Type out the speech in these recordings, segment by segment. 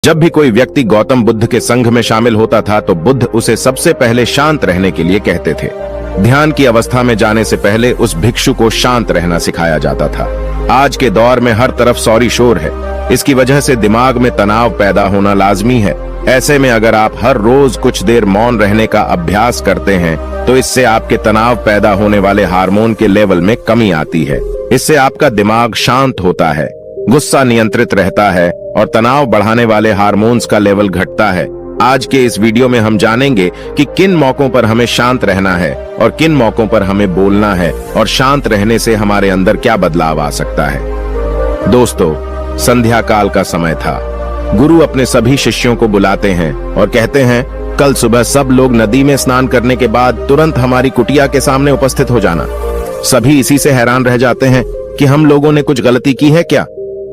जब भी कोई व्यक्ति गौतम बुद्ध के संघ में शामिल होता था तो बुद्ध उसे सबसे पहले शांत रहने के लिए कहते थे। ध्यान की अवस्था में जाने से पहले उस भिक्षु को शांत रहना सिखाया जाता था। आज के दौर में हर तरफ सौरी शोर है। इसकी वजह से दिमाग में तनाव पैदा होना लाजमी है। ऐसे में अगर आप हर रोज कुछ देर मौन रहने का अभ्यास करते हैं तो इससे आपके तनाव पैदा होने वाले हार्मोन के लेवल में कमी आती है। इससे आपका दिमाग शांत होता है, गुस्सा नियंत्रित रहता है और तनाव बढ़ाने वाले हार्मोन्स का लेवल घटता है। आज के इस वीडियो में हम जानेंगे कि किन मौकों पर हमें शांत रहना है और किन मौकों पर हमें बोलना है और शांत रहने से हमारे अंदर क्या बदलाव आ सकता है। दोस्तों, संध्या काल का समय था। गुरु अपने सभी शिष्यों को बुलाते हैं और कहते हैं, कल सुबह सब लोग नदी में स्नान करने के बाद तुरंत हमारी कुटिया के सामने उपस्थित हो जाना। सभी इसी से हैरान रह जाते हैं कि हम लोगों ने कुछ गलती की है क्या,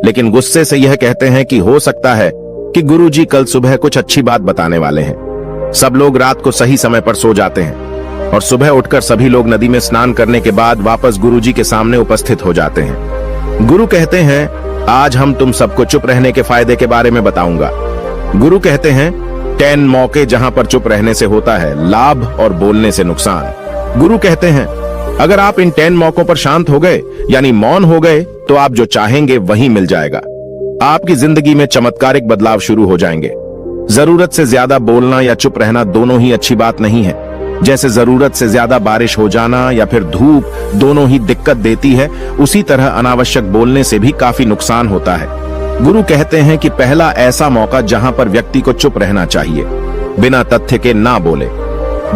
लेकिन गुस्से से यह कहते हैं कि हो सकता है कि गुरुजी कल सुबह कुछ अच्छी बात बताने वाले हैं। सब लोग रात को सही समय पर सो जाते हैं और सुबह उठकर सभी लोग नदी में स्नान करने के बाद वापस गुरुजी के सामने उपस्थित हो जाते हैं। गुरु कहते हैं, आज हम तुम सबको चुप रहने के फायदे के बारे में बताऊंगा। गुरु कहते हैं, 10 मौके जहां पर चुप रहने से होता है लाभ और बोलने से नुकसान। गुरु कहते हैं, अगर आप इन 10 मौकों पर शांत हो गए यानी मौन हो गए तो आप जो चाहेंगे वही मिल जाएगा। आपकी जिंदगी में चमत्कारिक बदलाव शुरू हो जाएंगे। जरूरत से ज्यादा बोलना या चुप रहना दोनों ही अच्छी बात नहीं है। जैसे जरूरत से ज्यादा बारिश हो जाना या फिर धूप दोनों ही दिक्कत देती है, उसी तरह अनावश्यक बोलने से भी काफी नुकसान होता है। गुरु कहते हैं कि पहला ऐसा मौका जहां पर व्यक्ति को चुप रहना चाहिए, बिना तथ्य के ना बोले।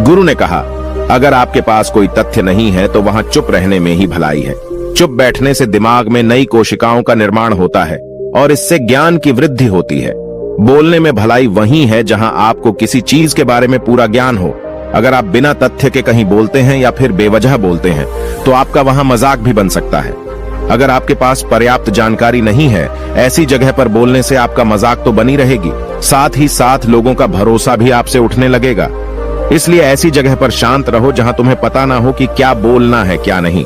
गुरु ने कहा, अगर आपके पास कोई तथ्य नहीं है तो वहां चुप रहने में ही भलाई है। चुप बैठने से दिमाग में नई कोशिकाओं का निर्माण होता है और इससे ज्ञान की वृद्धि होती है। बोलने में भलाई वही है जहां आपको किसी चीज के बारे में पूरा ज्ञान हो। अगर आप बिना तथ्य के कहीं बोलते हैं या फिर बेवजह बोलते हैं तो आपका वहां मजाक भी बन सकता है। अगर आपके पास पर्याप्त जानकारी नहीं है, ऐसी जगह पर बोलने से आपका मजाक तो बनी रहेगी, साथ ही साथ लोगों का भरोसा भी आपसे उठने लगेगा। इसलिए ऐसी जगह पर शांत रहो जहां तुम्हें पता ना हो कि क्या बोलना है क्या नहीं।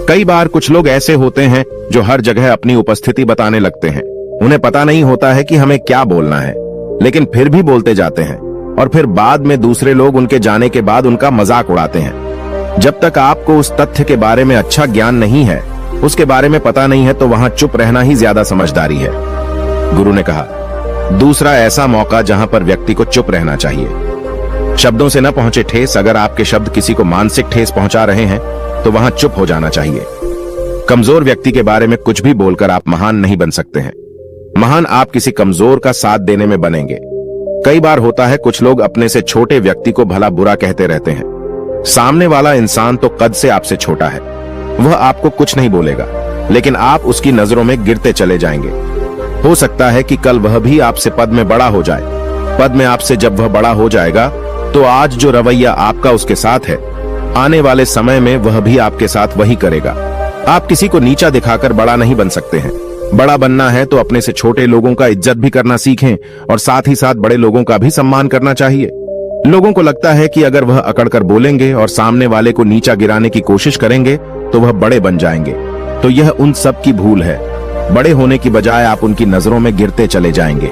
कई बार कुछ लोग ऐसे होते हैं जो हर जगह अपनी उपस्थिति बताने लगते हैं। उन्हें पता नहीं होता है कि हमें क्या बोलना है, लेकिन फिर भी बोलते जाते हैं और फिर बाद में दूसरे लोग उनके जाने के बाद उनका मजाक उड़ाते हैं। जब तक आपको उस तथ्य के बारे में अच्छा ज्ञान नहीं है, उसके बारे में पता नहीं है, तो वहां चुप रहना ही ज्यादा समझदारी है। गुरु ने कहा, दूसरा ऐसा मौका जहां पर व्यक्ति को चुप रहना चाहिए। शब्दों से न पहुंचे ठेस। अगर आपके शब्द किसी को मानसिक ठेस पहुंचा रहे हैं तो वहां चुप हो जाना चाहिए। कमजोर व्यक्ति के बारे में कुछ भी बोलकर आप महान नहीं बन सकते हैं। महान आप किसी कमजोर का साथ देने में बनेंगे। कई बार होता है कुछ लोग अपने से छोटे व्यक्ति को भला बुरा कहते रहते हैं। सामने वाला इंसान तो कद से आपसे छोटा है, वह आपको कुछ नहीं बोलेगा, लेकिन आप उसकी नजरों में गिरते चले जाएंगे। हो सकता है कि कल वह भी आपसे पद में बड़ा हो जाए। पद में आपसे जब वह बड़ा हो जाएगा तो आज जो रवैया आपका उसके साथ है, आने वाले समय में वह भी आपके साथ वही करेगा। आप किसी को नीचा दिखाकर बड़ा नहीं बन सकते हैं। बड़ा बनना है तो अपने से छोटे लोगों का इज्जत भी करना सीखें और साथ ही साथ बड़े लोगों का भी सम्मान करना चाहिए। लोगों को लगता है कि अगर वह अकड़कर बोलेंगे और सामने वाले को नीचा गिराने की कोशिश करेंगे तो वह बड़े बन जाएंगे, तो यह उन सब की भूल है। बड़े होने की बजाय आप उनकी नजरों में गिरते चले जाएंगे।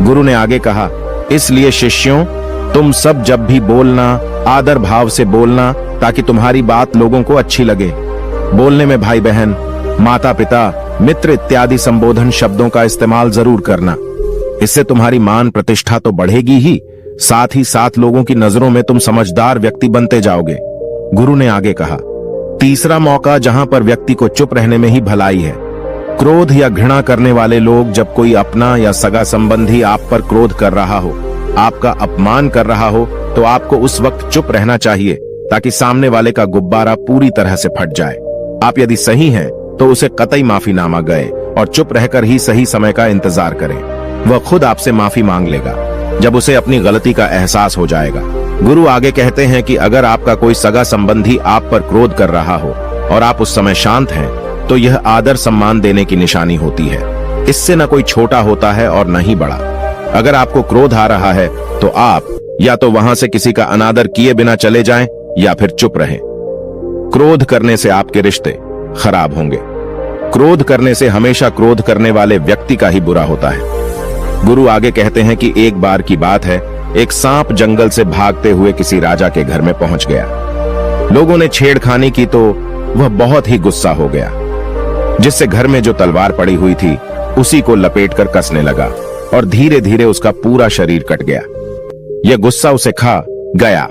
गुरु ने आगे कहा, इसलिए शिष्यों, तुम सब जब भी बोलना आदर भाव से बोलना ताकि तुम्हारी बात लोगों को अच्छी लगे। बोलने में भाई बहन, माता पिता, मित्र इत्यादि संबोधन शब्दों का इस्तेमाल जरूर करना। इससे तुम्हारी मान प्रतिष्ठा तो बढ़ेगी ही साथ लोगों की नजरों में तुम समझदार व्यक्ति बनते जाओगे। गुरु ने आगे कहा, तीसरा मौका जहां पर व्यक्ति को चुप रहने में ही भलाई है। क्रोध या घृणा करने वाले लोग, जब कोई अपना या सगा संबंधी आप पर क्रोध कर रहा हो, आपका अपमान कर रहा हो, तो आपको उस वक्त चुप रहना चाहिए ताकि सामने वाले का गुब्बारा पूरी तरह से फट जाए। आप यदि सही हैं तो उसे कतई माफीनामा गए और चुप रहकर ही सही समय का इंतजार करें। वह खुद आपसे माफी मांग लेगा जब उसे अपनी गलती का एहसास हो जाएगा। गुरु आगे कहते हैं कि अगर आपका कोई सगा संबंधी आप पर क्रोध कर रहा हो और आप उस समय शांत हैं, तो यह आदर सम्मान देने की निशानी होती है। इससे न कोई छोटा होता है और न ही बड़ा। अगर आपको क्रोध आ रहा है तो आप या तो वहां से किसी का अनादर किए बिना चले जाएं या फिर चुप रहें। क्रोध करने से आपके रिश्ते खराब होंगे। क्रोध करने से हमेशा क्रोध करने वाले व्यक्ति का ही बुरा होता है। गुरु आगे कहते हैं कि एक बार की बात है, एक सांप जंगल से भागते हुए किसी राजा के घर में पहुंच गया। लोगों ने छेड़खानी की तो वह बहुत ही गुस्सा हो गया, जिससे घर में जो तलवार पड़ी हुई थी उसी को लपेटकर कसने लगा और धीरे धीरे उसका पूरा शरीर कट गया। यह गुस्सा उसे खा गया।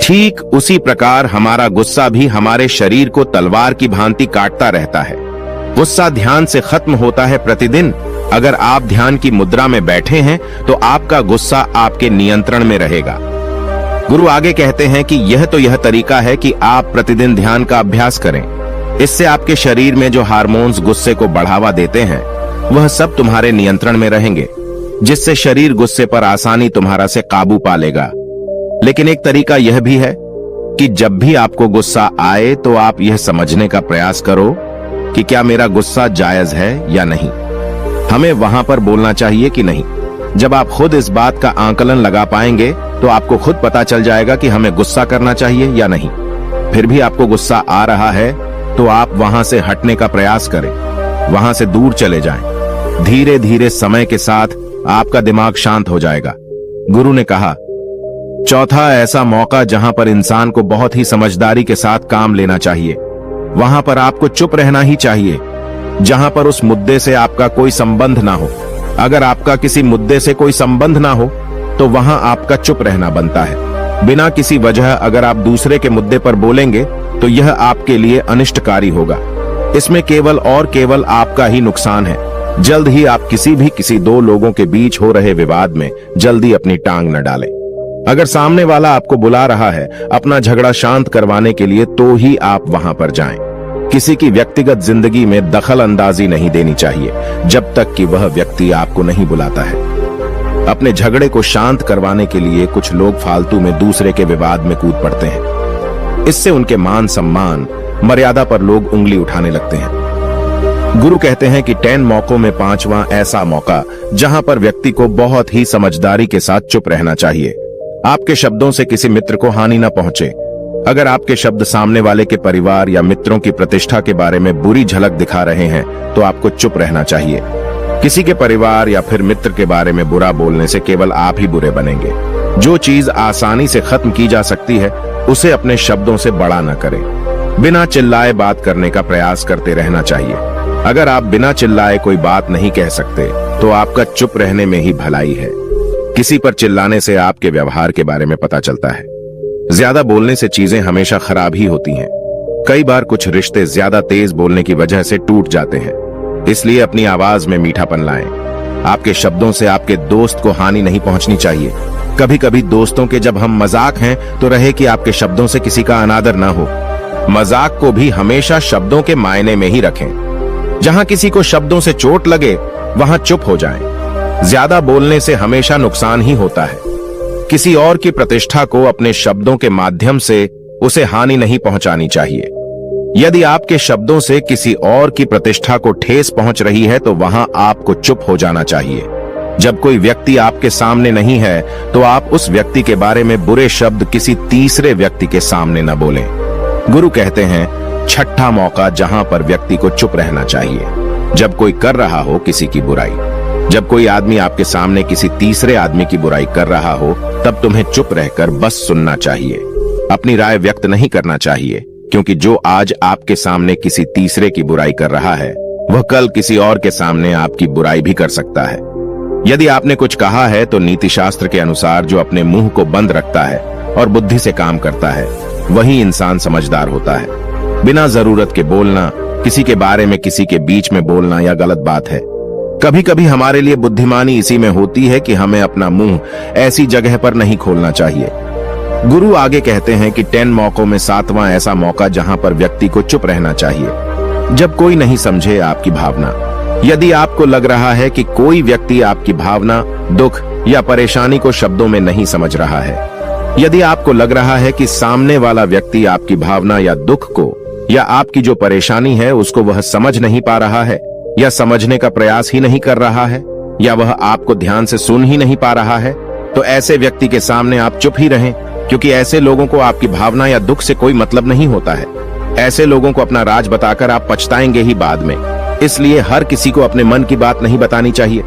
ठीक उसी प्रकार हमारा गुस्सा भी हमारे शरीर को तलवार की भांति काटता रहता है। गुस्सा ध्यान से खत्म होता है प्रतिदिन। अगर आप ध्यान की मुद्रा में बैठे हैं तो आपका गुस्सा आपके नियंत्रण में रहेगा। गुरु आगे कहते हैं कि यह तरीका है कि आप प्रतिदिन ध्यान का अभ्यास करें। इससे आपके शरीर में जो हार्मोन्स गुस्से को बढ़ावा देते हैं वह सब तुम्हारे नियंत्रण में रहेंगे, जिससे शरीर गुस्से पर आसानी तुम्हारा से काबू पा लेगा। लेकिन एक तरीका यह भी है कि जब भी आपको गुस्सा आए तो आप यह समझने का प्रयास करो कि क्या मेरा गुस्सा जायज है या नहीं। हमें वहां पर बोलना चाहिए कि नहीं। जब आप खुद इस बात का आकलन लगा पाएंगे तो आपको खुद पता चल जाएगा कि हमें गुस्सा करना चाहिए या नहीं। फिर भी आपको गुस्सा आ रहा है तो आप वहां से हटने का प्रयास करें, वहां से दूर चले जाएं। धीरे धीरे समय के साथ आपका दिमाग शांत हो जाएगा। गुरु ने कहा, चौथा ऐसा मौका जहां पर इंसान को बहुत ही समझदारी के साथ काम लेना चाहिए, वहां पर आपको चुप रहना ही चाहिए जहां पर उस मुद्दे से आपका कोई संबंध ना हो। अगर आपका किसी मुद्दे से कोई संबंध ना हो तो वहां आपका चुप रहना बनता है। बिना किसी वजह अगर आप दूसरे के मुद्दे पर बोलेंगे तो यह आपके लिए अनिष्टकारी होगा। इसमें केवल और केवल आपका ही नुकसान है। जल्द ही आप किसी दो लोगों के बीच हो रहे विवाद में जल्दी अपनी टांग न डालें। अगर सामने वाला आपको बुला रहा है अपना झगड़ा शांत करवाने के लिए तो ही आप वहां पर जाएं। किसी की व्यक्तिगत जिंदगी में दखल अंदाजी नहीं देनी चाहिए जब तक कि वह व्यक्ति आपको नहीं बुलाता है। अपने झगड़े को शांत करवाने के लिए कुछ लोग फालतू में दूसरे के विवाद में कूद पड़ते हैं। इससे उनके मान सम्मान मर्यादा पर लोग उंगली उठाने लगते हैं। गुरु कहते हैं कि 10 मौकों में 5वां ऐसा मौका जहां पर व्यक्ति को बहुत ही समझदारी के साथ चुप रहना चाहिए। आपके शब्दों से किसी मित्र को हानि न पहुंचे। अगर आपके शब्द सामने वाले के परिवार या मित्रों की प्रतिष्ठा के बारे में बुरी झलक दिखा रहे हैं तो आपको चुप रहना चाहिए। किसी के परिवार या फिर मित्र के बारे में बुरा बोलने से केवल आप ही बुरे बनेंगे। जो चीज आसानी से खत्म की जा सकती है उसे अपने शब्दों से बड़ा न करें। बिना चिल्लाए बात करने का प्रयास करते रहना चाहिए। अगर आप बिना चिल्लाए कोई बात नहीं कह सकते तो आपका चुप रहने में ही भलाई है। किसी पर चिल्लाने से आपके व्यवहार के बारे में पता चलता है। ज्यादा बोलने से चीजें हमेशा खराब ही होती हैं। कई बार कुछ रिश्ते ज्यादा तेज बोलने की वजह से टूट जाते हैं। इसलिए अपनी आवाज में मीठापन लाएं। आपके शब्दों से आपके दोस्त को हानि नहीं पहुंचनी चाहिए। कभी कभी दोस्तों के जब हम मजाक हैं तो रहे कि आपके शब्दों से किसी का अनादर ना हो। मजाक को भी हमेशा शब्दों के मायने में ही रखें। जहां किसी को शब्दों से चोट लगे वहां चुप हो जाएं। ज्यादा बोलने से हमेशा नुकसान ही होता है। किसी और की प्रतिष्ठा को अपने शब्दों के माध्यम से उसे हानि नहीं पहुंचानी चाहिए। यदि आपके शब्दों से किसी और की प्रतिष्ठा को ठेस पहुंच रही है तो वहां आपको चुप हो जाना चाहिए। जब कोई व्यक्ति आपके सामने नहीं है तो आप उस व्यक्ति के बारे में बुरे शब्द किसी तीसरे व्यक्ति के सामने न बोलें। गुरु कहते हैं, छठा मौका जहां पर व्यक्ति को चुप रहना चाहिए, जब कोई कर रहा हो किसी की बुराई। जब कोई आदमी आपके सामने किसी तीसरे आदमी की बुराई कर रहा हो तब तुम्हें चुप रहकर बस सुनना चाहिए। अपनी राय व्यक्त नहीं करना चाहिए, क्योंकि जो आज आपके सामने किसी तीसरे की बुराई कर रहा है वह कल किसी और के सामने आपकी बुराई भी कर सकता है। यदि आपने कुछ कहा है तो नीति शास्त्र के अनुसार जो अपने मुंह को बंद रखता है और बुद्धि से काम करता है वही इंसान समझदार होता है। बिना जरूरत के बोलना, किसी के बारे में किसी के बीच में बोलना यह गलत बात है। कभी कभी हमारे लिए बुद्धिमानी इसी में होती है कि हमें अपना मुंह ऐसी जगह पर नहीं खोलना चाहिए। गुरु आगे कहते हैं कि 10 मौकों में 7वां ऐसा मौका जहां पर व्यक्ति को चुप रहना चाहिए, जब कोई नहीं समझे आपकी भावना। यदि आपको लग रहा है कि कोई व्यक्ति आपकी भावना, दुख या परेशानी को शब्दों में नहीं समझ रहा है, यदि आपको लग रहा है कि सामने वाला व्यक्ति आपकी भावना या दुख को या आपकी जो परेशानी है उसको वह समझ नहीं पा रहा है या समझने का प्रयास ही नहीं कर रहा है या वह आपको ध्यान से सुन ही नहीं पा रहा है, तो ऐसे व्यक्ति के सामने आप चुप ही रहें, क्योंकि ऐसे लोगों को आपकी भावना या दुख से कोई मतलब नहीं होता है। ऐसे लोगों को अपना राज बताकर आप पछताएंगे ही बाद में। इसलिए हर किसी को अपने मन की बात नहीं बतानी चाहिए।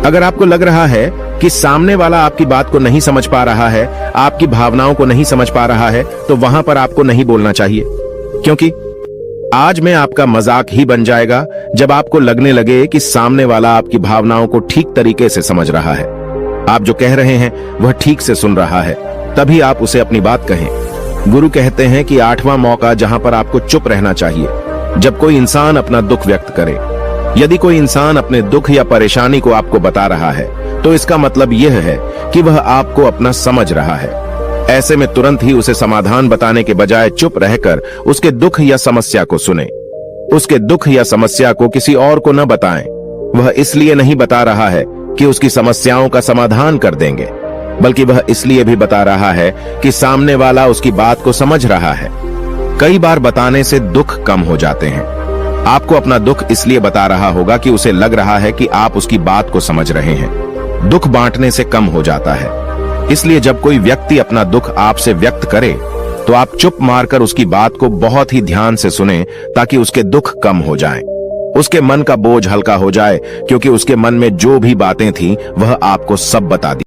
अगर आपको लग रहा है कि सामने वाला आपकी बात को नहीं समझ पा रहा है, आपकी भावनाओं को नहीं समझ पा रहा है, तो वहां पर आपको नहीं बोलना चाहिए, क्योंकि आज में आपका मजाक ही बन जाएगा जब आपको लगने लगे कि सामने वाला आपकी भावनाओं को ठीक तरीके से समझ रहा है, आप जो कह रहे हैं वह ठीक से सुन रहा है, तभी आप उसे अपनी बात कहें। गुरु कहते हैं कि 8वां मौका जहां पर आपको चुप रहना चाहिए, जब कोई इंसान अपना दुख व्यक्त करे। यदि कोई इंसान अपने दुख या परेशानी को आपको बता रहा है, तो इसका मतलब यह है कि वह आपको अपना समझ रहा है। ऐसे में तुरंत ही उसे समाधान बताने के बजाय चुप रहकर उसके दुख या समस्या को सुने। उसके दुख या समस्या को किसी और को न बताएं। वह इसलिए नहीं बता रहा है कि उसकी समस्याओं का समाधान कर देंगे, बल्कि वह इसलिए भी बता रहा है कि सामने वाला उसकी बात को समझ रहा है। कई बार बताने से दुख कम हो जाते हैं। आपको अपना दुख इसलिए बता रहा होगा कि उसे लग रहा है कि आप उसकी बात को समझ रहे हैं। दुख बांटने से कम हो जाता है। इसलिए जब कोई व्यक्ति अपना दुख आपसे व्यक्त करे, तो आप चुप मारकर उसकी बात को बहुत ही ध्यान से सुनें, ताकि उसके दुख कम हो जाएं। उसके मन का बोझ हल्का हो जाए, क्योंकि उसके मन में जो भी बातें थीं, वह आपको सब बता दी।